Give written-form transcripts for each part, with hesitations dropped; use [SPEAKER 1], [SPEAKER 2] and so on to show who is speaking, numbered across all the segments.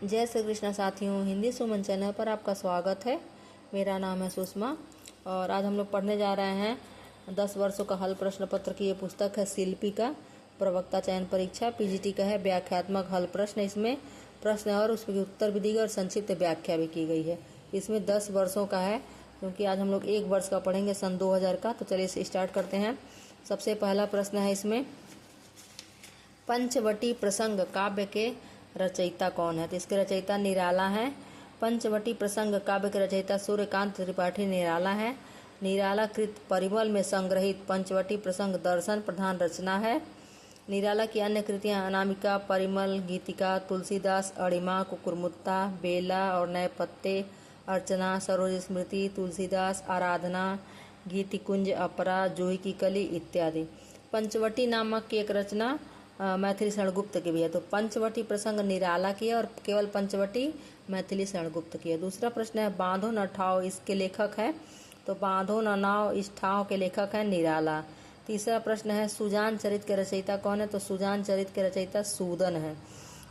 [SPEAKER 1] जय श्री कृष्ण साथियों, हिंदी सुमन चैनल पर आपका स्वागत है। मेरा नाम है सुषमा और आज हम लोग पढ़ने जा रहे हैं 10 वर्षों का हल प्रश्न पत्र की। ये पुस्तक है शिल्पी का प्रवक्ता चयन परीक्षा पीजीटी का है। व्याख्यात्मक हल प्रश्न, इसमें प्रश्न और उसके उत्तर भी दिए और संक्षिप्त व्याख्या भी की गई है। इसमें 10 वर्षों का है, क्योंकि आज हम लोग 1 वर्ष का पढ़ेंगे, सन 2000 का। तो चलिए इसे स्टार्ट करते हैं। सबसे पहला प्रश्न है इसमें, पंचवटी प्रसंग काव्य के रचयिता कौन है? तो इसके रचयिता निराला हैं। पंचवटी प्रसंग काव्य के रचयिता सूर्यकांत त्रिपाठी निराला है। निराला कृत परिमल में संग्रहित पंचवटी प्रसंग दर्शन प्रधान रचना है। निराला की अन्य कृतियां अनामिका, परिमल, गीतिका, तुलसीदास, अड़िमा, कुकुरमुत्ता, बेला और नए पत्ते, अर्चना, सरोज स्मृति, तुलसीदास, आराधना, गीतिकुंज, अपरा, जूही की कली इत्यादि। पंचवटी नामक की एक रचना मैथिली शरणगुप्त की भी है। तो पंचवटी प्रसंग निराला की है और केवल पंचवटी मैथिली शरणगुप्त की है। दूसरा प्रश्न है, बांधो न ठाव इसके लेखक है? तो बांधो न नाव इस ठाव के लेखक है निराला। तीसरा प्रश्न है, सुजान चरित के रचयिता कौन है? तो सुजान चरित के रचयिता सूदन है।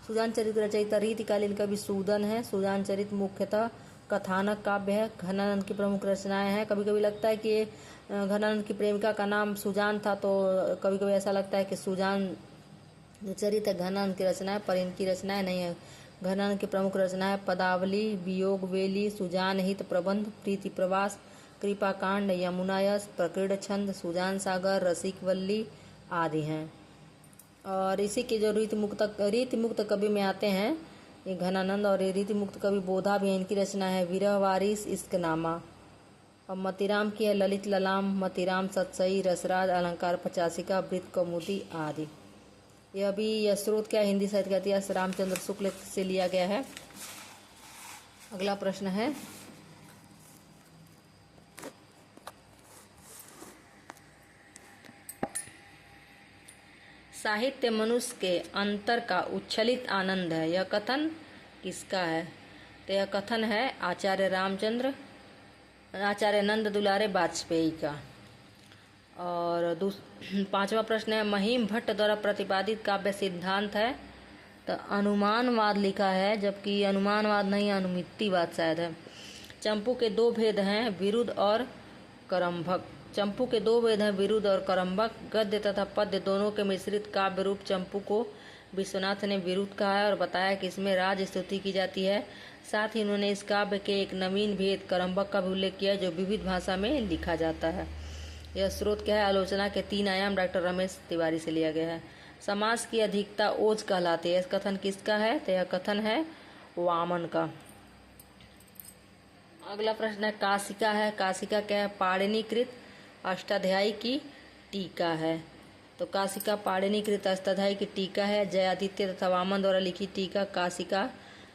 [SPEAKER 1] सुजान चरित के रचयिता रीतिकालीन कवि सूदन है। सुजान चरित मुख्यतः कथानक काव्य है। घनानंद की प्रमुख रचनाएं हैं। कभी कभी लगता है कि घनानंद की प्रेमिका का नाम सुजान था, तो कभी कभी ऐसा लगता है कि सुजान चरित है घनानंद की रचना है, पर इनकी रचनाएं नहीं है। घनानंद की प्रमुख रचना है पदावली, वियोग वेली, सुजान हित प्रबंध, प्रीति प्रवास, कृपा कांड, यमुनायस, प्रकीर्ण छंद, सुजान सागर, रसिकवल्ली आदि हैं। और इसी के जो रीति मुक्त कवि में आते हैं ये घनानंद, और ये रीति मुक्त कवि बोधा भी है। इनकी रचना है विरह वारिस, इश्कनामा। और मतीराम की है ललित ललाम, मतीराम सतसई, रसराज, अलंकार पचासिका, वृत्त कौमुदी आदि। यह स्रोत क्या? हिंदी साहित्य का इतिहास रामचंद्र शुक्ल से लिया गया है। अगला प्रश्न है, साहित्य मनुष्य के अंतर का उच्छलित आनंद है, यह कथन किसका है? तो यह कथन है आचार्य नंद दुलारे वाजपेयी का। और 5वां प्रश्न है, महिम भट्ट द्वारा प्रतिपादित काव्य सिद्धांत है? तो अनुमानवाद लिखा है, जबकि अनुमानवाद नहीं, अनुमितिवाद शायद है। चंपू के 2 भेद हैं, विरुद्ध और करम्भक। चंपू के 2 भेद हैं, विरुद्ध और करम्भक। गद्य तथा पद्य दोनों के मिश्रित काव्य रूप चंपू को विश्वनाथ ने विरुद्ध कहा है और बताया कि इसमें राज स्तुति की जाती है। साथ ही उन्होंने इस काव्य के एक नवीन भेद करम्भक का भी उल्लेख किया, जो विविध भाषा में लिखा जाता है। यह स्रोत क्या है? आलोचना के 3 आयाम डॉक्टर रमेश तिवारी से लिया गया है। समास की अधिकता ओज कहलाती है, इस कथन किसका है? तो यह कथन है वामन का। अगला प्रश्न है, काशिका है? काशिका क्या है? पाणिनिकृत अष्टाध्यायी की टीका है। तो काशिका पाणिनिकृत अष्टाध्यायी की टीका है। जयादित्य तथा वामन द्वारा लिखी टीका काशिका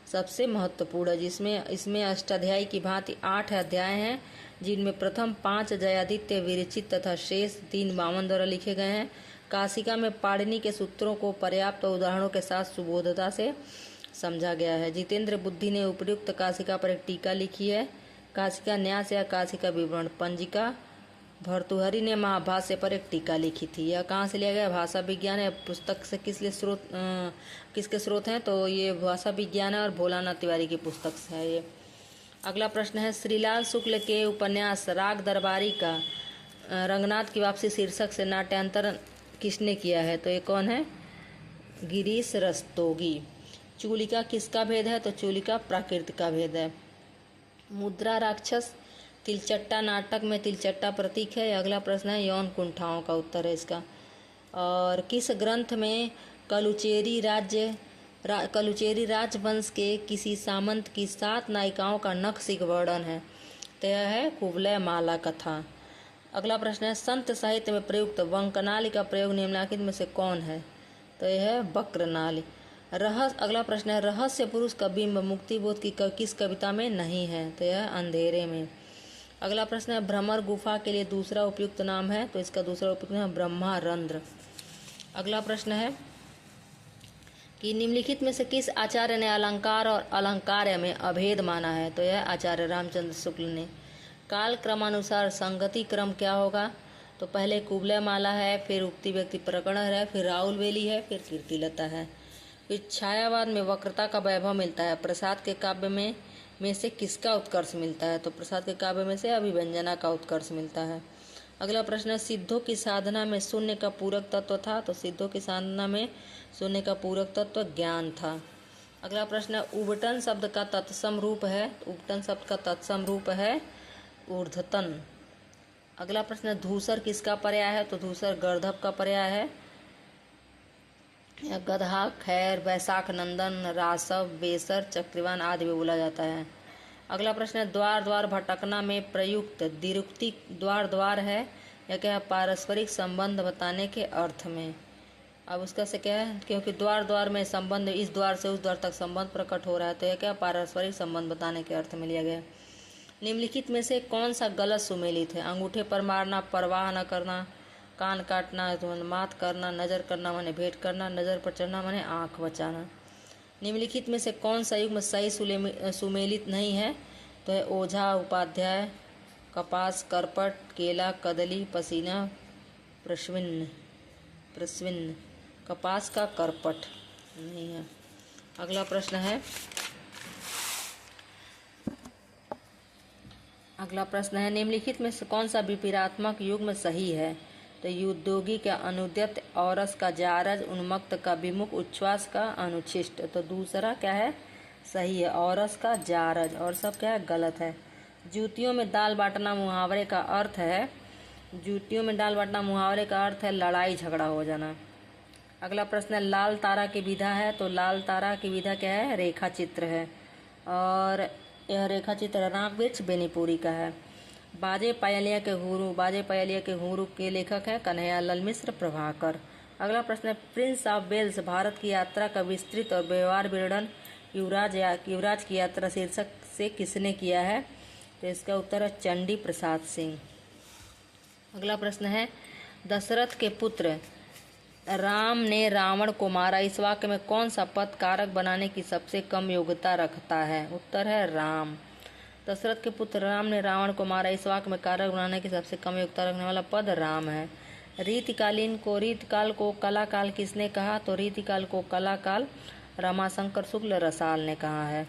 [SPEAKER 1] सबसे महत्वपूर्ण है, जिसमें इसमें अष्टाध्यायी की भांति 8 अध्याय हैं, जिनमें प्रथम 5 जयादित्य विरचित तथा शेष 3 वामन द्वारा लिखे गए हैं। काशिका में पाणिनि के सूत्रों को पर्याप्त उदाहरणों के साथ सुबोधता से समझा गया है। जितेंद्र बुद्धि ने उपयुक्त काशिका पर एक टीका लिखी है, काशिका न्यास या काशिका विवरण पंजिका। भर्तृहरि ने महाभाष्य पर एक टीका लिखी थी। यह कहाँ से लिया गया? भाषा विज्ञान है। पुस्तक से किसके स्रोत हैं? तो ये भाषा विज्ञान है और भोलानाथ तिवारी की पुस्तक से है ये। अगला प्रश्न है, श्रीलाल शुक्ल के उपन्यास राग दरबारी का रंगनाथ की वापसी शीर्षक से नाट्यांतर किसने किया है? तो ये कौन है? गिरीश रस्तोगी। चूलिका किसका भेद है? तो चूलिका प्राकृत का भेद है। मुद्रा राक्षस तिलचट्टा नाटक में तिलचट्टा प्रतीक है। अगला प्रश्न है, यौन कुंठाओं का उत्तर है इसका। और किस ग्रंथ में कलुचेरी राजवंश के किसी सामंत की 7 नायिकाओं का नखशिख वर्णन है? तो यह है कुवलय माला कथा। अगला प्रश्न है, संत साहित्य में प्रयुक्त वंकनाली का प्रयोग निम्नलिखित में से कौन है? तो यह है वक्रनाली। अगला प्रश्न है, रहस्य पुरुष का बिंब मुक्तिबोध की किस कविता में नहीं है? तो यह अंधेरे में। अगला प्रश्न है, भ्रमर गुफा के लिए दूसरा उपयुक्त नाम है? तो इसका दूसरा उपयुक्त नाम है ब्रह्मारंध्र। अगला प्रश्न है कि निम्नलिखित में से किस आचार्य ने अलंकार और अलंकार्य में अभेद माना है? तो यह आचार्य रामचंद्र शुक्ल ने। काल क्रमानुसार संगति क्रम क्या होगा? तो पहले कुवलय माला है, फिर उक्ति व्यक्ति प्रकरण है, फिर राहुल वेली है, फिर कीर्तिलता है। फिर छायावाद में वक्रता का वैभव मिलता है। प्रसाद के काव्य में से किसका उत्कर्ष मिलता है? तो प्रसाद के काव्य में से अभिव्यंजना का उत्कर्ष मिलता है। अगला प्रश्न है, सिद्धों की साधना में शून्य का पूरक तत्व था। तो सिद्धों की साधना में शून्य का पूरक तत्व ज्ञान था। अगला प्रश्न है, उबटन शब्द का तत्सम रूप है। तो उबटन शब्द का तत्सम रूप है ऊर्ध्वतन। अगला प्रश्न है, धूसर किसका पर्याय है? तो धूसर गर्दभ का पर्याय है। गधा, खैर, वैशाख नंदन, रासव, बेसर, चक्रवान आदि में बोला जाता है। अगला प्रश्न है, द्वार द्वार भटकना में प्रयुक्त द्विरुक्ति द्वार द्वार है या क्या है? पारस्परिक संबंध बताने के अर्थ में। अब उसका से क्या है? क्योंकि द्वार द्वार में संबंध, इस द्वार से उस द्वार तक संबंध प्रकट हो रहा है, तो यह क्या? पारस्परिक संबंध बताने के अर्थ में लिया गया। निम्नलिखित में से कौन सा गलत सुमेलित है? अंगूठे पर मारना, परवाह न करना, कान काटना, मात करना, नज़र करना माने भेंट करना, नज़र पर चढ़ना माने आँख बचाना। निम्नलिखित में से कौन सा युग्म सही सुमेलित नहीं है? तो है ओझा, उपाध्याय, कपास, करपट, केला, कदली, पसीना, प्रस्विन्न। कपास का करपट नहीं है। अगला प्रश्न है, निम्नलिखित में से कौन सा विपरीतात्मक युग्म सही है? तो युद्धोगी का अनुद्यत, औरस का जारज, उन्मत्त का विमुख, उच्छ्वास का अनुच्छिष्ट। तो दूसरा क्या है? सही है, औरस का जारज। और सब क्या है? गलत है। जूतियों में दाल बांटना मुहावरे का अर्थ है। जूतियों में दाल बांटना मुहावरे का अर्थ है लड़ाई झगड़ा हो जाना। अगला प्रश्न है, लाल तारा की विधा है। तो लाल तारा की विधा क्या है? रेखा चित्र है। और यह रेखा चित्र रागवृक्ष बेनीपुरी का है। बाजे पायलिया के हुरू के लेखक हैं कन्हैयालाल मिश्र प्रभाकर। अगला प्रश्न है, प्रिंस ऑफ वेल्स भारत की यात्रा का विस्तृत और व्यवहार विवरण युवराज की यात्रा शीर्षक से किसने किया है? तो इसका उत्तर है चंडी प्रसाद सिंह। अगला प्रश्न है, दशरथ के पुत्र राम ने रावण को मारा। इस वाक्य में कौन सा पद कारक बनाने की सबसे कम योग्यता रखता है? उत्तर है राम। दशरथ के पुत्र राम ने रावण को मारा। इस वाक्य में कारक बनाने की सबसे कम योग्यता रखने वाला पद राम है। रीतिकाल को कलाकाल किसने कहा? तो रीतिकाल को कलाकाल रमाशंकर शुक्ल रसाल ने कहा है।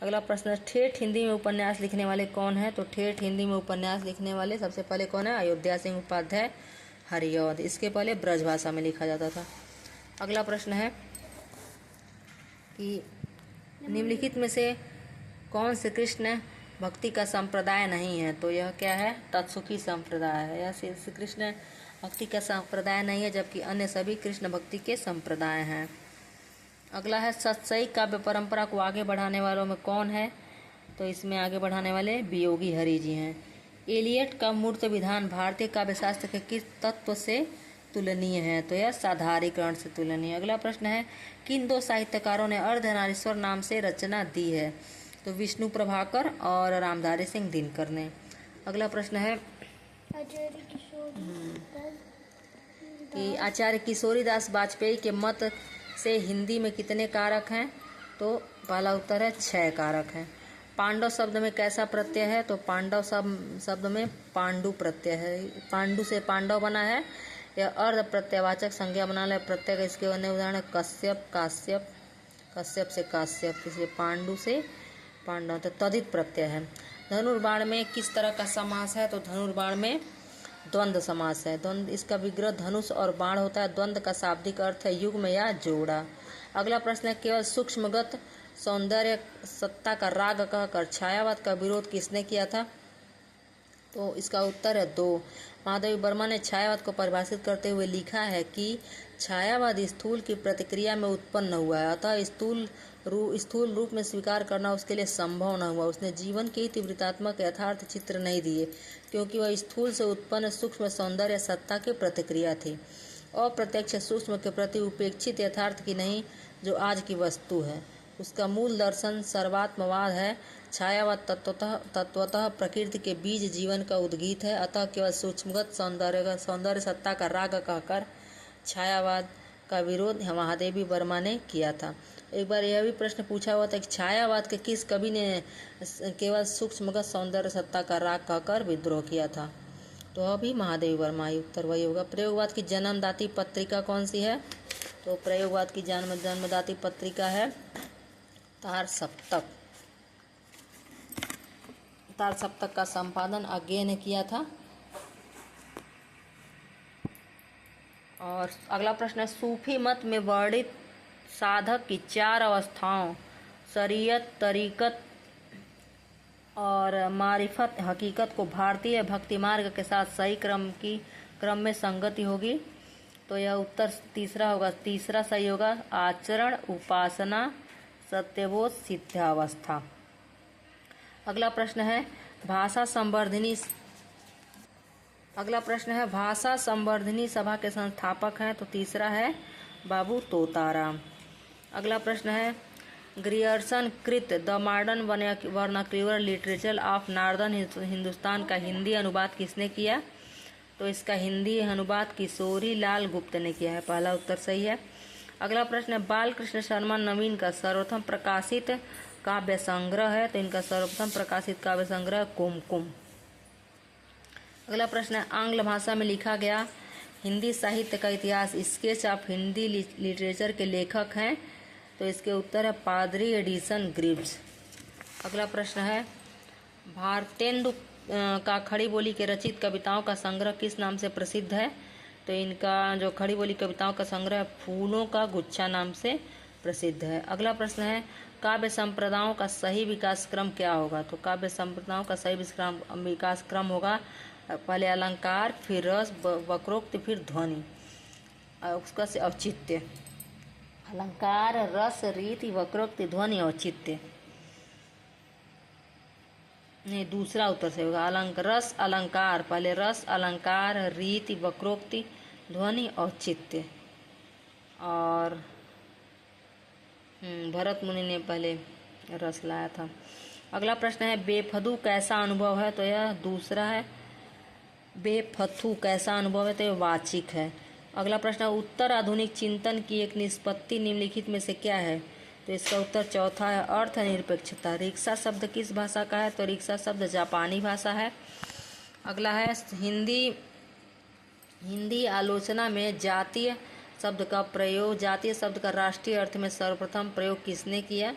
[SPEAKER 1] अगला प्रश्न है, ठेठ हिंदी में उपन्यास लिखने वाले कौन है? तो ठेठ हिंदी में उपन्यास लिखने वाले सबसे पहले कौन है? अयोध्या सिंह उपाध्याय हरिऔध। इसके पहले ब्रजभाषा में लिखा जाता था। अगला प्रश्न है कि निम्नलिखित में से कौन श्री कृष्ण भक्ति का संप्रदाय नहीं है? तो यह क्या है? तत्सुखी संप्रदाय है। यह श्री कृष्ण भक्ति का संप्रदाय नहीं है, जबकि अन्य सभी कृष्ण भक्ति के संप्रदाय हैं। अगला है, सतसई काव्य परंपरा को आगे बढ़ाने वालों में कौन है? तो इसमें आगे बढ़ाने वाले वियोगी हरि जी हैं। एलियट का मूर्त विधान भारतीय काव्यशास्त्र के किस तत्व से तुलनीय है? तो यह साधारीकरण से तुलनीय। अगला प्रश्न है, किन दो साहित्यकारों ने अर्धनारीश्वर नाम से रचना दी है? तो विष्णु प्रभाकर और रामधारी सिंह दिनकर ने। अगला प्रश्न है कि आचार्य किशोरीदास वाजपेयी के मत से हिंदी में कितने कारक हैं? तो पहला उत्तर है 6 कारक हैं। पांडव शब्द में कैसा प्रत्यय है? तो पांडव शब्द में पांडु प्रत्यय है। पांडु से पांडव बना है। यह अर्ध प्रत्ययवाचक संज्ञा बनाने प्रत्यय का इसके अन्य उदाहरण है कश्यप, काश्यप, कश्यप से काश्यप, इसलिए पांडु से पांडव। तो तदित प्रत्यय है। धनुर्बाण में किस तरह का समास है? तो धनुर्बाण में द्वंद्व समास है। द्वंद्व इसका विग्रह धनुष और बाण होता है। द्वंद्व का शाब्दिक अर्थ है युग्म या जोड़ा। अगला प्रश्न है, केवल सूक्ष्मगत सौंदर्य सत्ता का राग कहकर छायावाद का विरोध किसने किया था? तो इसका उत्तर है 2। महादेवी वर्मा ने छायावाद को परिभाषित करते हुए लिखा है कि छायावाद स्थूल की प्रतिक्रिया में उत्पन्न हुआ है, अतः स्थूल रूप में स्वीकार करना उसके लिए संभव न हुआ। उसने जीवन के तीव्रतात्मक यथार्थ चित्र नहीं दिए, क्योंकि वह स्थूल से उत्पन्न सूक्ष्म सौंदर्य सत्ता की प्रतिक्रिया थी, अप्रत्यक्ष सूक्ष्म के प्रति उपेक्षित यथार्थ की नहीं, जो आज की वस्तु है। उसका मूल दर्शन सर्वात्मवाद है। छायावाद तत्वतः प्रकृति के बीज जीवन का उद्गीत है, अतः केवल सूक्ष्मगत सौंदर्य सत्ता का राग कहकर छायावाद का विरोध महादेवी वर्मा ने किया था। एक बार यह भी प्रश्न पूछा हुआ था कि छायावाद के किस कवि ने केवल सूक्ष्मगत सौंदर्य सत्ता का राग कहकर विद्रोह किया था? तो अभी महादेवी वर्मा। उत्तर वही होगा। प्रयोगवाद की जन्मदाती पत्रिका कौन सी है? तो प्रयोगवाद की जन्मदाती पत्रिका है तार सप्तक। तार सप्तक का संपादन अज्ञेय ने किया था। और अगला प्रश्न है, सूफी मत में वर्णित साधक की 4 अवस्थाओं शरीयत, तरीकत और मारिफत हकीकत को भारतीय भक्ति मार्ग के साथ सही क्रम में संगति होगी। तो यह उत्तर तीसरा होगा। तीसरा सही होगा, आचरण, उपासना, सत्यबोध, सिद्धावस्था। अगला प्रश्न है, भाषा संवर्धनी सभा के संस्थापक हैं। तो तीसरा है बाबू तोताराम। अगला प्रश्न है, ग्रियर्सन कृत the modern vernacular literature of northern Hindustan का हिंदी अनुवाद किसने किया? तो इसका हिंदी अनुवाद किशोरी लाल गुप्त ने किया है। पहला उत्तर सही है। अगला प्रश्न है, बालकृष्ण शर्मा नवीन का सर्वप्रथम प्रकाशित काव्य संग्रह है। तो इनका सर्वप्रथम प्रकाशित काव्य संग्रह कुमकुम। अगला प्रश्न है, आंग्ल भाषा में लिखा गया हिंदी साहित्य का इतिहास स्केच ऑफ हिंदी लिटरेचर के लेखक हैं। तो इसके उत्तर है पादरी एडिसन ग्रीव्स। अगला प्रश्न है, भारतेंदु का खड़ी बोली के रचित कविताओं का संग्रह किस नाम से प्रसिद्ध है? तो इनका जो खड़ी बोली कविताओं का संग्रह फूलों का गुच्छा नाम से प्रसिद्ध है। अगला प्रश्न है, काव्य संप्रदायों का सही विकास क्रम क्या होगा? तो काव्य संप्रदायों का सही विकास क्रम होगा पहले अलंकार, फिर रस, वक्रोक्ति, फिर ध्वनि, उसका से औचित्य। अलंकार, रस, रीति, वक्रोक्ति, ध्वनि, औचित्य। नहीं, दूसरा उत्तर से होगा रस अलंकार, पहले रस, अलंकार, रीति, वक्रोक्ति, ध्वनि, औचित्य। और भरत मुनि ने पहले रस लाया था। अगला प्रश्न है, बेफदू कैसा अनुभव है? तो यह दूसरा है। बेफथू कैसा अनुभव है? तो यह वाचिक है। अगला प्रश्न है, उत्तर आधुनिक चिंतन की एक निष्पत्ति निम्नलिखित में से क्या है? तो इसका उत्तर चौथा है, अर्थनिरपेक्षता। रिक्शा शब्द किस भाषा का है? तो रिक्शा शब्द जापानी भाषा है। अगला है, हिंदी आलोचना में जातीय शब्द का राष्ट्रीय अर्थ में सर्वप्रथम प्रयोग किसने किया?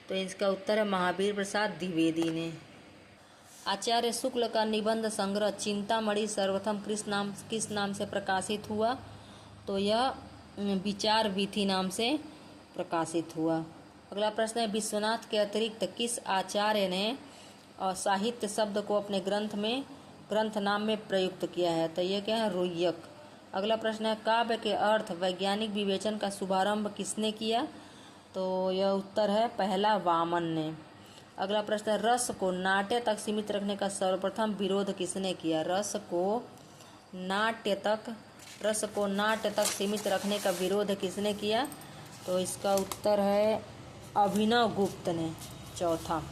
[SPEAKER 1] तो इसका उत्तर है महावीर प्रसाद द्विवेदी ने। आचार्य शुक्ल का निबंध संग्रह चिंतामणि सर्वप्रथम किस नाम से प्रकाशित हुआ? तो यह विचार वीथी नाम से प्रकाशित हुआ। अगला प्रश्न है, विश्वनाथ के अतिरिक्त किस आचार्य ने साहित्य शब्द को अपने ग्रंथ नाम में प्रयुक्त किया है? तो यह क्या है? रुय्यक। अगला प्रश्न है, काव्य के अर्थ वैज्ञानिक विवेचन का शुभारंभ किसने किया? तो यह उत्तर है पहला वामन ने। अगला प्रश्न है, रस को नाट्य तक सीमित रखने का सर्वप्रथम विरोध किसने किया? रस को नाट्य तक सीमित रखने का विरोध किसने किया? तो इसका उत्तर है अभिनव गुप्त ने। चौथा,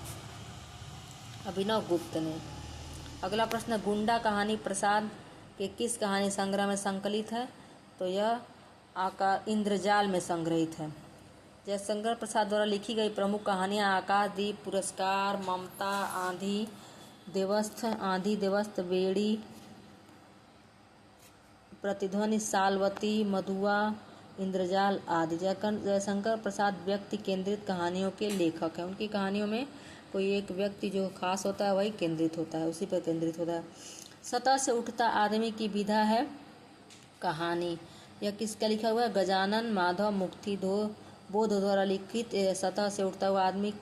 [SPEAKER 1] अभिनव गुप्त ने। अगला प्रश्न, गुंडा कहानी प्रसाद के किस कहानी संग्रह में संकलित है? तो यह इंद्रजाल में संग्रहित है। जयशंकर प्रसाद द्वारा लिखी गई प्रमुख कहानियाँ आकाशदीप, पुरस्कार, ममता, आंधी देवस्थ, बेड़ी, प्रतिध्वनि, सालवती, मधुआ, इंद्रजाल आदि। जयशंकर प्रसाद व्यक्ति केंद्रित कहानियों के लेखक हैं। उनकी कहानियों में कोई एक व्यक्ति जो खास होता है वही केंद्रित होता है, उसी पर केंद्रित होता है। सतह से उठता आदमी की विधा है कहानी। यह किसका लिखा हुआ है? गजानन माधव मुक्ति बोध द्वारा लिखित सतह से उठता हुआ आदमी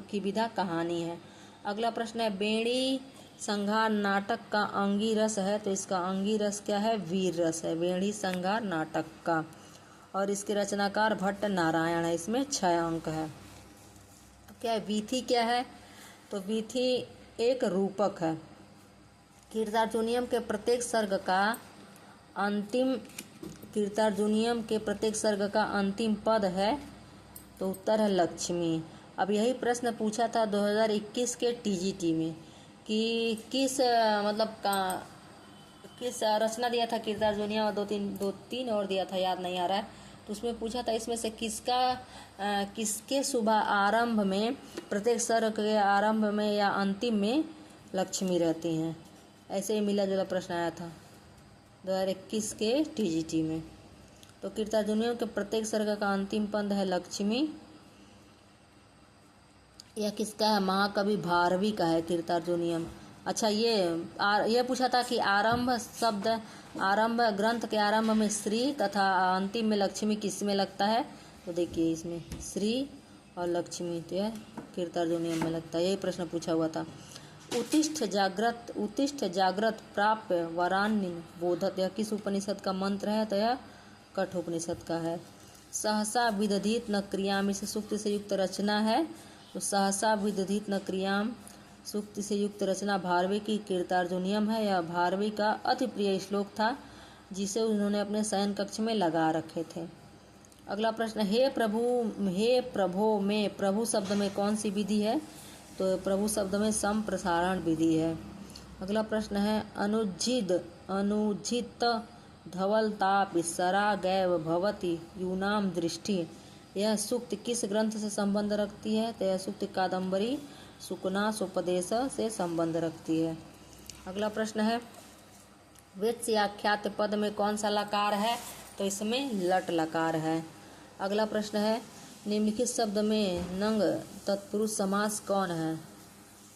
[SPEAKER 1] की विधा कहानी है। अगला प्रश्न है, बेड़ी संघार नाटक का अंगी रस है। तो इसका अंगी रस क्या है? वीर रस है, बेड़ी संघार नाटक का। और इसके रचनाकार भट्ट नारायण है। इसमें 6 अंक है। क्या है वीथी? क्या है? तो वीथी एक रूपक है। कीर्तार्जुनीयम के प्रत्येक सर्ग का अंतिम पद है। तो उत्तर है लक्ष्मी। अब यही प्रश्न पूछा था 2021 के टीजीटी में कि किस रचना दिया था कीर्तार्जुनीयम, और दो तीन और दिया था, याद नहीं आ रहा है। तो उसमें पूछा था इसमें से किसके शुभ आरंभ में, प्रत्येक सर्ग के आरंभ में या अंतिम में लक्ष्मी रहती हैं। ऐसे ही मिला जुला प्रश्न आया था 2021 के टीजीटी में। तो कीर्तार्जुनियम के प्रत्येक सर्ग का अंतिम पद है लक्ष्मी। यह किसका है? महाकवि भारवी का है कीर्तार्जुनियम। अच्छा, ये पूछा था कि आरंभ ग्रंथ के आरंभ में श्री तथा अंतिम में लक्ष्मी किस में लगता है? तो देखिए इसमें श्री और लक्ष्मी, तो यह कीर्तार्जुनियम में लगता है। यही प्रश्न पूछा हुआ था। उत्तिष्ठ जाग्रत प्राप्य वरान्नि बोधत, यह किस उपनिषद का मंत्र है? तो यह कठोपनिषद का है। सहसा विदधित न क्रियाम, इस सूक्ति से युक्त रचना है। तो सहसा विदधित न क्रियाम सूक्ति से युक्त रचना भारवी की कीर्तार्जुनियम है। यह भारवी का अति प्रिय श्लोक था जिसे उन्होंने अपने शयन कक्ष में लगा रखे थे। अगला प्रश्न, हे प्रभो में प्रभु शब्द में कौन सी विधि है? तो प्रभु शब्द में संप्रसारण विधि है। अगला प्रश्न है, अनुज्झित धवलताप सरा गैव भवति यूनाम दृष्टि, यह सूक्ति किस ग्रंथ से संबंध रखती है? तो यह सूक्ति कादम्बरी सुकनासोपदेश से संबंध रखती है। अगला प्रश्न है, वेद से आख्यात पद में कौन सा लकार है? तो इसमें लट लकार है। अगला प्रश्न है, निम्नलिखित शब्द में नंग तत्पुरुष समास कौन है?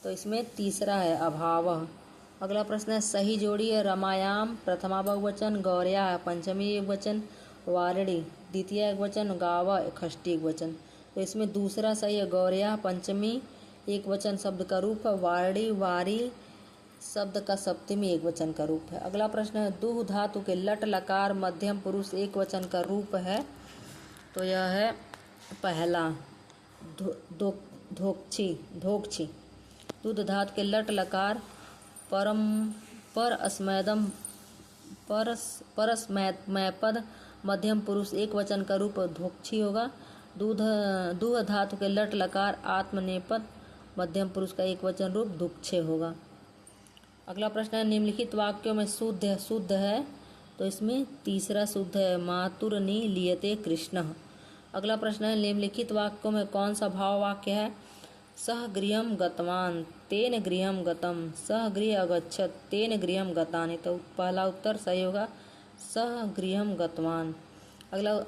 [SPEAKER 1] तो इसमें तीसरा है अभाव। अगला प्रश्न है, सही जोड़ी है रमायाम प्रथमा बहुवचन, गौर्या पंचमी एकवचन, वारिणी द्वितीय एकवचन, गावा षष्ठी एकवचन। तो इसमें दूसरा सही है गौर्या पंचमी एकवचन शब्द का रूप है, वारिणी वारी शब्द का सप्तमी एकवचन का रूप है। अगला प्रश्न है, दुह धातु के लट लकार मध्यम पुरुष एकवचन का रूप है। तो यह है पहला धोक्षी। दुध धातु के लट लकार परस्मैपद मध्यम पुरुष एक वचन का रूप धोक्षी होगा। दुह धातु के लट लकार आत्मनेपद मध्यम पुरुष का एक वचन रूप दुक्षे होगा। अगला प्रश्न है, निम्नलिखित वाक्यों में शुद्ध है। तो इसमें तीसरा शुद्ध है मातुरनी लियते कृष्ण। अगला प्रश्न है, निम्नलिखित वाक्यों में कौन सा भाव वाक्य है? सह गृहम गतवान तेन गृहम गतम, सह गृह अगच्छत तेन गृहम गतानि। तो पहला उत्तर सही होगा, सह गृहम गतवान।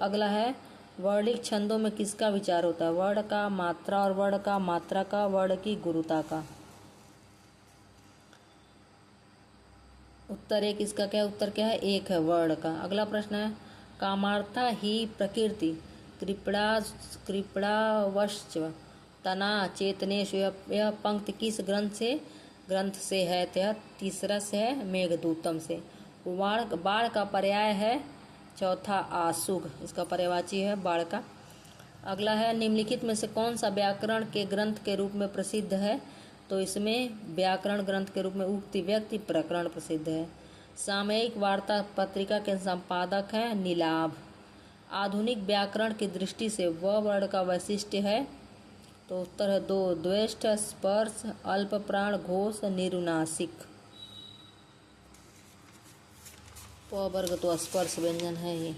[SPEAKER 1] अगला है, वर्णिक छंदों में किसका विचार होता है? वर्ण का, मात्रा और वर्ण का, मात्रा का, वर्ण की गुरुता का। उत्तर एक, इसका क्या उत्तर क्या है? एक है वर्ण का। अगला प्रश्न है, कामार्था ही प्रकृति कृपणावश्च तना चेतनेश, यह पंक्ति किस ग्रंथ से है? तो तीसरा से है मेघदूतम से। बाढ़ का पर्याय है चौथा आसुग, इसका पर्यायवाची है बाढ़ का। अगला है, निम्नलिखित में से कौन सा व्याकरण के ग्रंथ के रूप में प्रसिद्ध है? तो इसमें व्याकरण ग्रंथ के रूप में उक्ति व्यक्ति प्रकरण प्रसिद्ध है। सामयिक वार्ता पत्रिका के संपादक हैं नीलाभ। आधुनिक व्याकरण की दृष्टि से वह वर्ण का वैशिष्ट्य है? तो उत्तर है दो, द्वेष्ट स्पर्श अल्प प्राण घोष निरुनासिक। प वर्ग तो स्पर्श व्यंजन है ये।